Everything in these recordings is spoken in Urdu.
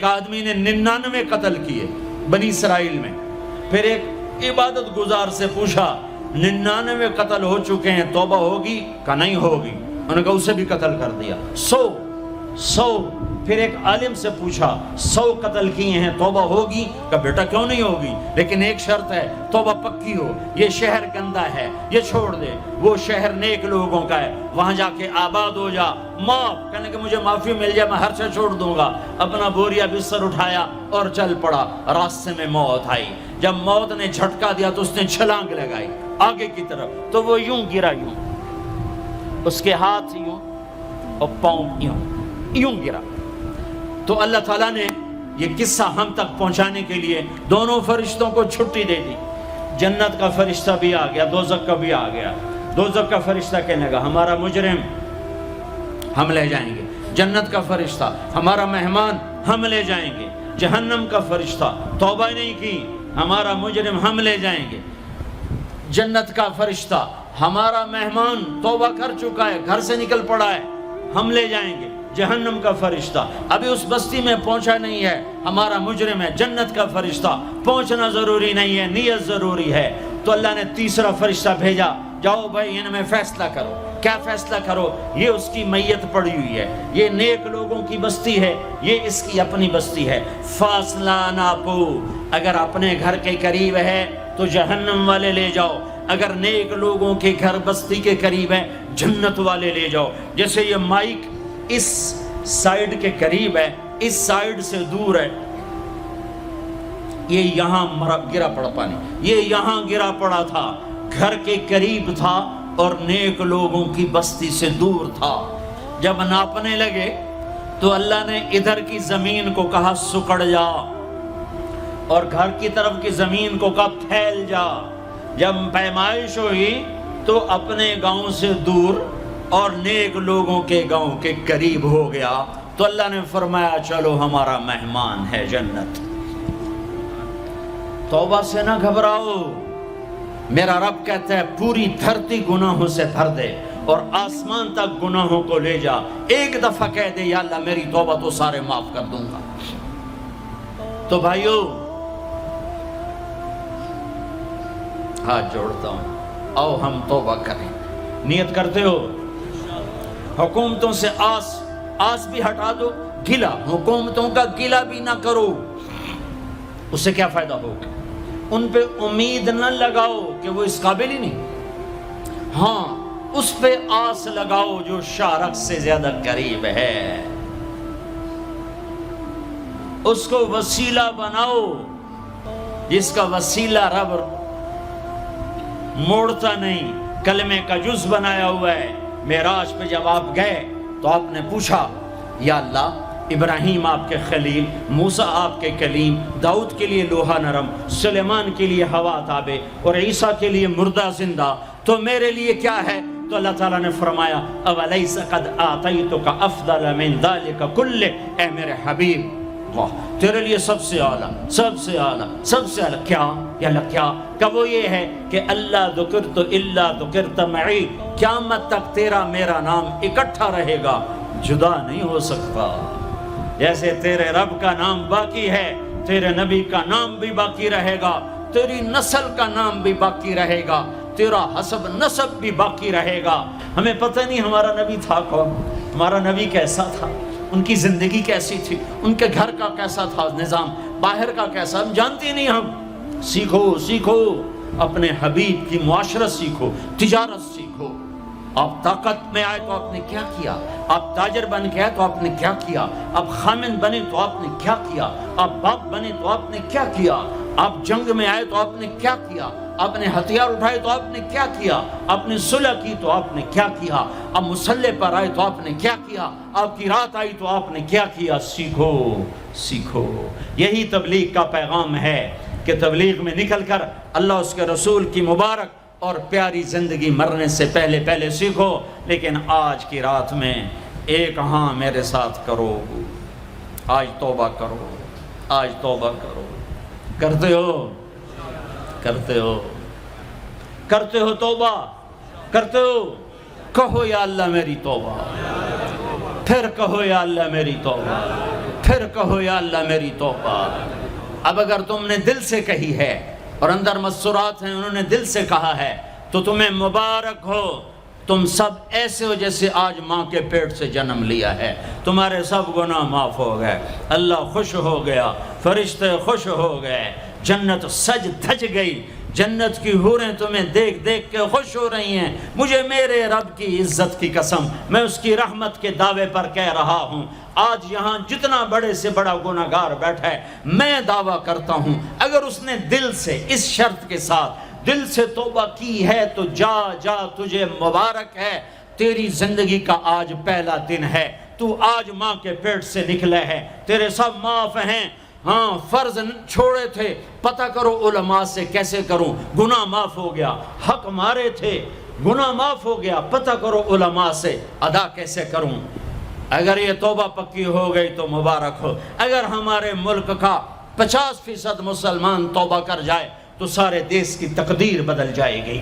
ایک آدمی نے 99 قتل کیے بنی اسرائیل میں. پھر ایک عبادت گزار سے پوچھا 99 قتل ہو چکے ہیں، توبہ ہوگی؟ کہا نہیں ہوگی. انہوں نے کہا اسے بھی قتل کر دیا. 100. پھر ایک عالم سے پوچھا 100 قتل کیے ہیں، توبہ ہوگی؟ کہا بیٹا کیوں نہیں ہوگی، لیکن ایک شرط ہے، توبہ پکی ہو. یہ شہر گندا ہے، یہ چھوڑ دے. وہ شہر نیک لوگوں کا ہے، وہاں جا کے آباد ہو جا. معاف کہنے کہ مجھے معافی مل جائے میں ہر سے چھوڑ دوں گا. اپنا بوریا بستر اٹھایا اور چل پڑا. راستے میں موت آئی. جب موت نے جھٹکا دیا تو اس نے چھلانگ لگائی آگے کی طرف، تو وہ یوں گرا، یوں اس کے ہاتھ یوں اور پاؤں یوں گرا. تو اللہ تعالیٰ نے یہ قصہ ہم تک پہنچانے کے لیے دونوں فرشتوں کو چھٹی دے دی. جنت کا فرشتہ بھی آ گیا، دوزخ کا بھی آ گیا. دوزخ کا فرشتہ کہنے لگا ہمارا مجرم ہم لے جائیں گے. جنت کا فرشتہ ہمارا مہمان ہم لے جائیں گے. جہنم کا فرشتہ توبہ نہیں کی ہمارا مجرم ہم لے جائیں گے. جنت کا فرشتہ ہمارا مہمان توبہ کر چکا ہے، گھر سے نکل پڑا ہے، ہم لے جائیں گے. جہنم کا فرشتہ ابھی اس بستی میں پہنچا نہیں ہے، ہمارا مجرم ہے. جنت کا فرشتہ پہنچنا ضروری نہیں ہے، نیت ضروری ہے. تو اللہ نے تیسرا فرشتہ بھیجا، جاؤ بھائی ان میں فیصلہ کرو. کیا فیصلہ کرو؟ یہ اس کی میت پڑی ہوئی ہے، یہ نیک لوگوں کی بستی ہے، یہ اس کی اپنی بستی ہے. فاصلہ ناپو، اگر اپنے گھر کے قریب ہے تو جہنم والے لے جاؤ، اگر نیک لوگوں کے گھر بستی کے قریب ہے جنت والے لے جاؤ. جیسے یہ مائک اس سائیڈ کے قریب ہے، اس سائیڈ سے دور ہے، یہ یہاں گرا پڑا پانی، یہ یہاں گرا پڑا تھا، گھر کے قریب تھا اور نیک لوگوں کی بستی سے دور تھا. جب ناپنے لگے تو اللہ نے ادھر کی زمین کو کہا سکڑ جا، اور گھر کی طرف کی زمین کو کہا پھیل جا. جب پیمائش ہوئی تو اپنے گاؤں سے دور اور نیک لوگوں کے گاؤں کے قریب ہو گیا. تو اللہ نے فرمایا چلو ہمارا مہمان ہے جنت. توبہ سے نہ گھبراؤ، میرا رب کہتا ہے پوری دھرتی گناہوں سے بھر دے اور آسمان تک گناہوں کو لے جا. ایک دفعہ کہہ دے یا اللہ میری توبہ تو سارے معاف کر دوں گا. تو بھائیو ہاتھ جوڑتا ہوں، آؤ ہم توبہ کریں. نیت کرتے ہو؟ حکومتوں سے آس بھی ہٹا دو، گلا حکومتوں کا گلا بھی نہ کرو. اس سے کیا فائدہ ہوگا؟ ان پہ امید نہ لگاؤ کہ وہ اس قابل ہی نہیں. ہاں اس پہ آس لگاؤ جو شارک سے زیادہ قریب ہے، اس کو وسیلہ بناؤ جس کا وسیلہ رب موڑتا نہیں، کلمے کا جز بنایا ہوا ہے. معراج پہ جب آپ گئے تو آپ نے پوچھا یا اللہ ابراہیم آپ کے خلیل، موسیٰ آپ کے کلیم، داؤد کے لیے لوہا نرم، سلیمان کے لیے ہوا تابع اور عیسیٰ کے لیے مردہ زندہ، تو میرے لیے کیا ہے؟ تو اللہ تعالیٰ نے فرمایا اولیس قد آتیتک افضل من ذلک کلہ، اے میرے حبیب تیرے لیے سب سے اعلیٰ، سب سے اعلیٰ، سب سے اعلیٰ کیا؟ یا اللہ کیا؟ کہ وہ یہ ہے کہ اللہ ذکرت الا ذکرت معی، قیامت تک تیرا میرا نام اکٹھا رہے گا، جدا نہیں ہو سکتا. جیسے تیرے رب کا نام باقی ہے، تیرے نبی کا نام بھی باقی رہے گا، تیری نسل کا نام بھی باقی رہے گا، تیرا حسب نسب بھی باقی رہے گا. ہمیں پتہ نہیں ہمارا نبی تھا کون، ہمارا نبی کیسا تھا، ان کی زندگی کیسی تھی، ان کے گھر کا کیسا تھا نظام، باہر کا کیسا، ہم جانتے نہیں. ہم سیکھو اپنے حبیب کی معاشرت سیکھو، تجارت سیکھو. آپ طاقت میں آئے تو آپ نے کیا کیا، آپ تاجر بن کے آئے تو آپ نے کیا کیا، آپ خامن بنے تو آپ نے کیا کیا، آپ باپ بنے تو آپ نے کیا کیا، آپ جنگ میں آئے تو آپ نے کیا کیا، آپ نے ہتھیار اٹھائے تو آپ نے کیا کیا، آپ نے صلح کی تو آپ نے کیا کیا، آپ مسلح پر آئے تو آپ نے کیا کیا، آپ کی رات آئی تو آپ نے کیا کیا. سیکھو. یہی تبلیغ کا پیغام ہے کہ تبلیغ میں نکل کر اللہ اس کے رسول کی مبارک اور پیاری زندگی مرنے سے پہلے سیکھو. لیکن آج کی رات میں ایک ہاں میرے ساتھ کرو، آج توبہ کرو، آج توبہ کرو. کرتے ہو توبہ، کرتے ہو؟ کہو یا اللہ میری توبہ، پھر کہو یا اللہ میری توبہ. پھر کہو یا اللہ میری توبہ۔ اب اگر تم نے دل سے کہی ہے اور اندر مسرات ہیں انہوں نے دل سے کہا ہے تو تمہیں مبارک ہو، تم سب ایسے ہو جیسے آج ماں کے پیٹ سے جنم لیا ہے، تمہارے سب گناہ معاف ہو گئے، اللہ خوش ہو گیا، فرشتے خوش ہو گئے، جنت سج دھج گئی، جنت کی حوریں تمہیں دیکھ دیکھ کے خوش ہو رہی ہیں۔ مجھے میرے رب کی عزت کی قسم، میں اس کی رحمت کے دعوے پر کہہ رہا ہوں، آج یہاں جتنا بڑے سے بڑا گناہگار بیٹھا ہے، میں دعویٰ کرتا ہوں اگر اس نے دل سے اس شرط کے ساتھ دل سے توبہ کی ہے تو جا جا تجھے مبارک ہے، تیری زندگی کا آج پہلا دن ہے، تو آج ماں کے پیٹ سے نکلے ہے، تیرے سب معاف ہیں۔ ہاں فرض چھوڑے تھے، پتہ کرو علماء سے کیسے کروں، گناہ معاف ہو گیا، حق مارے تھے گناہ معاف ہو گیا، پتہ کرو علماء سے ادا کیسے کروں۔ اگر یہ توبہ پکی ہو گئی تو مبارک ہو۔ اگر ہمارے ملک کا 50% مسلمان توبہ کر جائے تو سارے دیش کی تقدیر بدل جائے گی۔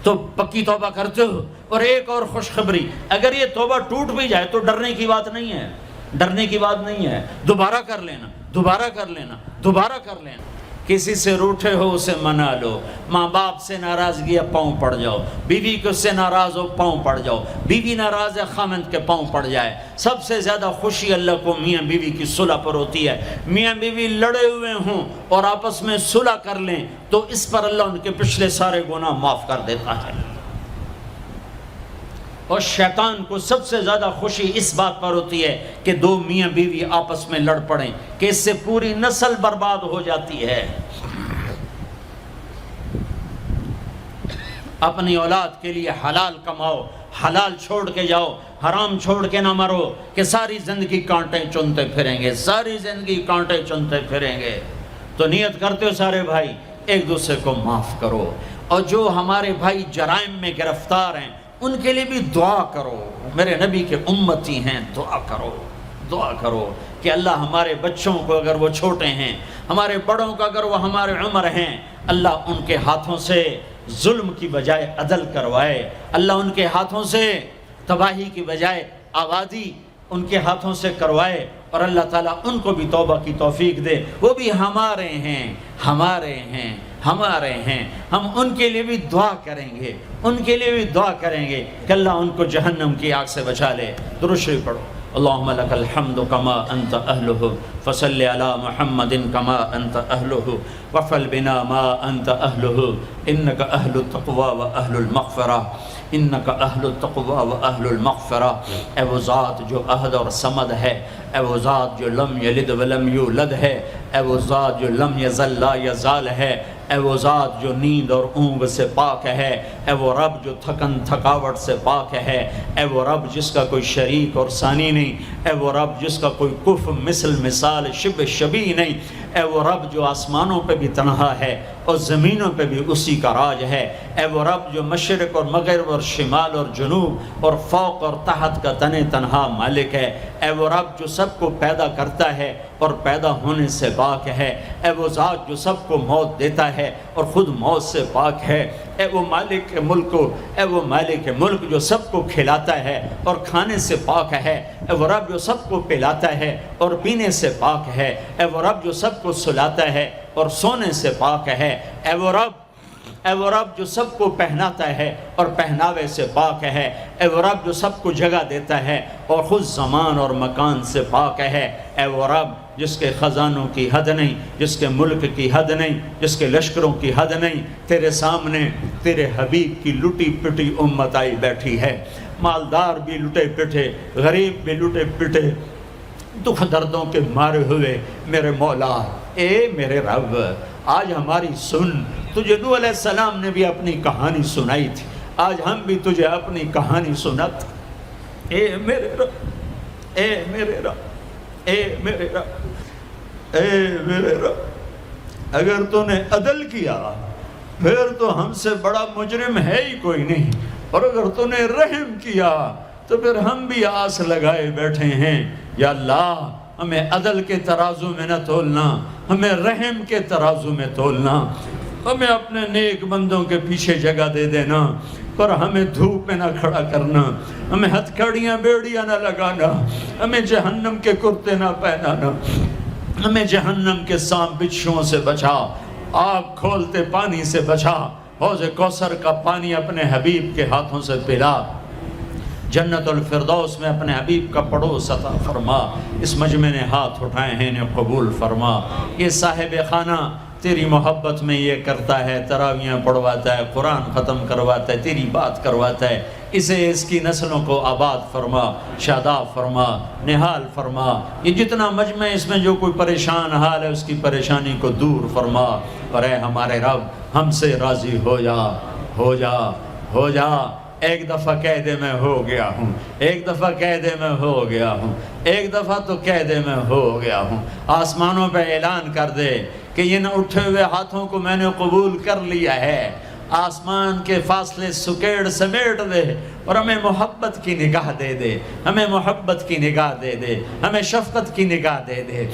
تو پکی توبہ کرتے ہو۔ اور ایک اور خوشخبری، اگر یہ توبہ ٹوٹ بھی جائے تو ڈرنے کی بات نہیں ہے، ڈرنے کی بات نہیں ہے، دوبارہ کر لینا، دوبارہ کر لینا، دوبارہ کر لینا۔ کسی سے روٹھے ہو اسے منا لو، ماں باپ سے ناراضگی ہے پاؤں پڑ جاؤ، بیوی کو سے ناراض ہو پاؤں پڑ جاؤ، بیوی ناراض ہے خامند کے پاؤں پڑ جائے۔ سب سے زیادہ خوشی اللہ کو میاں بیوی کی صلح پر ہوتی ہے۔ میاں بیوی لڑے ہوئے ہوں اور آپس میں صلح کر لیں تو اس پر اللہ ان کے پچھلے سارے گناہ معاف کر دیتا ہے۔ اور شیطان کو سب سے زیادہ خوشی اس بات پر ہوتی ہے کہ دو میاں بیوی آپس میں لڑ پڑیں، کہ اس سے پوری نسل برباد ہو جاتی ہے۔ اپنی اولاد کے لیے حلال کماؤ، حلال چھوڑ کے جاؤ، حرام چھوڑ کے نہ مرو کہ ساری زندگی کانٹے چنتے پھریں گے، ساری زندگی کانٹے چنتے پھریں گے۔ تو نیت کرتے ہو سارے بھائی ایک دوسرے کو معاف کرو، اور جو ہمارے بھائی جرائم میں گرفتار ہیں ان کے لیے بھی دعا کرو، میرے نبی کے امتی ہیں، دعا کرو، دعا کرو کہ اللہ ہمارے بچوں کو اگر وہ چھوٹے ہیں، ہمارے بڑوں کو اگر وہ ہمارے عمر ہیں، اللہ ان کے ہاتھوں سے ظلم کی بجائے عدل کروائے، اللہ ان کے ہاتھوں سے تباہی کی بجائے آبادی ان کے ہاتھوں سے کروائے، اور اللہ تعالیٰ ان کو بھی توبہ کی توفیق دے۔ وہ بھی ہمارے ہیں، ہمارے ہیں، ہمارے ہیں، ہم ان کے لیے بھی دعا کریں گے، ان کے لیے بھی دعا کریں گے کہ اللہ ان کو جہنم کی آگ سے بچا لے۔ درود شریف پڑھو۔ اللہم لک الحمد کما انت اہلہ فصل علی محمد کما انت اہلہ وفعل بنا ما انت اہلہ انک اہل التقوی و اہل المغفرہ، انک اہل التقوی و اہل المغفرہ۔ اے وہ ذات جو احد اور صمد ہے، اے وہ ذات جو لم یلد ولم یولد ہے، اے وہ ذات جو لم یزل لا یزال ہے، اے وہ ذات جو نیند اور اونگ سے پاک ہے، اے وہ رب جو تھکن تھکاوٹ سے پاک ہے، اے وہ رب جس کا کوئی شریک اور ثانی نہیں، اے وہ رب جس کا کوئی کف مثل مثال شبہ شبیہ نہیں، اے وہ رب جو آسمانوں پہ بھی تنہا ہے اور زمینوں پہ بھی اسی کا راج ہے، اے وہ رب جو مشرق اور مغرب اور شمال اور جنوب اور فوق اور تحت کا تنہا مالک ہے، اے وہ رب جو سب کو پیدا کرتا ہے اور پیدا ہونے سے پاک ہے، اے وہ ذات جو سب کو موت دیتا ہے اور خود موت سے پاک ہے، اے وہ مالک ملک، اے وہ مالک ملک جو سب کو کھلاتا ہے اور کھانے سے پاک ہے، اے وہ رب جو سب کو پلاتا ہے اور پینے سے پاک ہے، اے وہ رب جو سب کو سلاتا ہے اور سونے سے پاک ہے، اے وہ رب جو سب کو پہناتا ہے اور پہناوے سے پاک ہے، اے وہ رب جو سب کو جگہ دیتا ہے اور خود زمان اور مکان سے پاک ہے، اے وہ رب جس کے خزانوں کی حد نہیں، جس کے ملک کی حد نہیں، جس کے لشکروں کی حد نہیں، تیرے سامنے تیرے حبیب کی لٹی پٹی امت آئی بیٹھی ہے، مالدار بھی لٹے پٹے، غریب بھی لٹے پٹے، دکھ دردوں کے مارے ہوئے میرے مولا، اے میرے رب آج ہماری سن۔ تجھے نوح علیہ السلام نے بھی اپنی کہانی سنائی تھی، آج ہم بھی تجھے اپنی کہانی سنات۔ اے میرے رب، اے میرے رب، اے میرے رب، اے میرے رب، اگر تو نے عدل کیا پھر تو ہم سے بڑا مجرم ہے ہی کوئی نہیں، اور اگر تو نے رحم کیا تو پھر ہم بھی آس لگائے بیٹھے ہیں۔ یا اللہ ہمیں عدل کے ترازو میں نہ تولنا، ہمیں رحم کے ترازو میں تولنا۔ ہمیں اپنے نیک بندوں کے پیچھے جگہ دے دینا، پر ہمیں دھوپ میں نہ کھڑا کرنا، ہمیں ہتھکڑیاں بیڑیاں نہ لگانا، ہمیں جہنم کے کرتے نہ پہنانا، ہمیں جہنم کے سانپ بچھوؤں سے بچا، آگ کھولتے پانی سے بچا، حوض کوثر کا پانی اپنے حبیب کے ہاتھوں سے پلا، جنت الفردوس میں اپنے حبیب کا پڑوس عطا فرما، اس مجمع نے ہاتھ اٹھائے ہیں انہیں قبول فرما۔ یہ صاحب خانہ تیری محبت میں یہ کرتا ہے، تراویاں پڑھواتا ہے، قرآن ختم کرواتا ہے، تیری بات کرواتا ہے، اسے اس کی نسلوں کو آباد فرما، شاداب فرما، نہال فرما۔ یہ جتنا مجمع اس میں جو کوئی پریشان حال ہے اس کی پریشانی کو دور فرما، اور اے ہمارے رب ہم سے راضی ہو جا، ہو جا، ہو جا۔ ایک دفعہ کہہ دے میں ہو گیا ہوں، ایک دفعہ کہہ دے میں ہو گیا ہوں، ایک دفعہ تو کہہ دے میں ہو گیا ہوں۔ آسمانوں پہ اعلان کر دے کہ ان اٹھے ہوئے ہاتھوں کو میں نے قبول کر لیا ہے، آسمان کے فاصلے سکیڑ سمیٹ دے اور ہمیں محبت کی نگاہ دے دے، ہمیں محبت کی نگاہ دے دے، ہمیں شفقت کی نگاہ دے دے،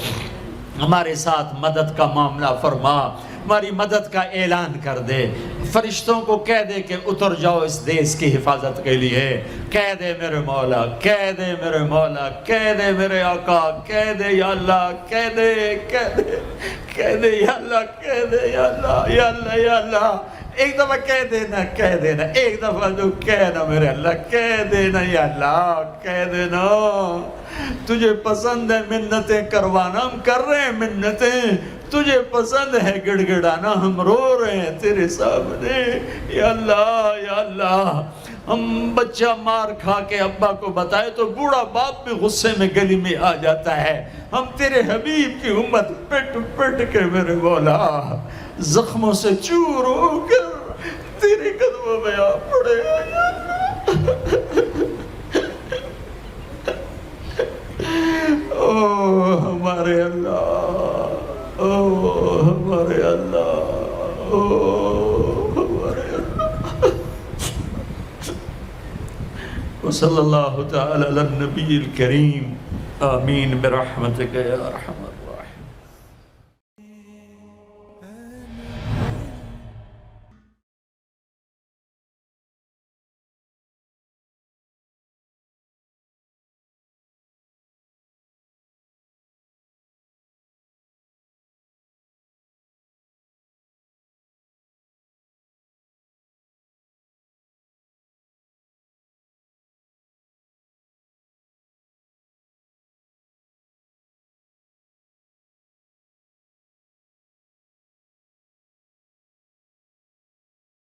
ہمارے ساتھ مدد کا معاملہ فرما، ہماری مدد کا اعلان کر دے، فرشتوں کو کہہ دے کہ اتر جاؤ اس دیس کی حفاظت کے لیے، کہہ دے میرے مولا، کہہ دے میرے مولا، کہہ دے میرے آقا، کہہ دے یا اللہ، کہہ دے، کہہ دے، کہہ دے یا اللہ، کہہ دے یا اللہ، یا اللہ، یا اللہ۔ ایک دفعہ کہہ دینا، کہہ دینا، ایک دفعہ جو کہنا میرے اللہ، کہہ دینا یا اللہ، کہہ دینا۔ تجھے پسند ہے منتیں کروانا، ہم کر رہے ہیں منتیں، تجھے پسند ہے گڑ گڑانا، ہم رو رہے ہیں تیرے سامنے، یا اللہ، یا اللہ۔ ہم بچہ مار کھا کے ابا کو بتائے تو بوڑھا باپ بھی غصے میں گلی میں آ جاتا ہے، ہم تیرے حبیب کی امت پٹ پٹ کے میرے مولا زخموں سے چور ہو کر تیرے قدموں میں آ پڑے۔ او ہمارے اللہ، او ہمارے اللہ، او ہمارے اللہ۔ وصلی اللہ تعالی علی النبی الکریم، آمین برحمتک یا ارحم۔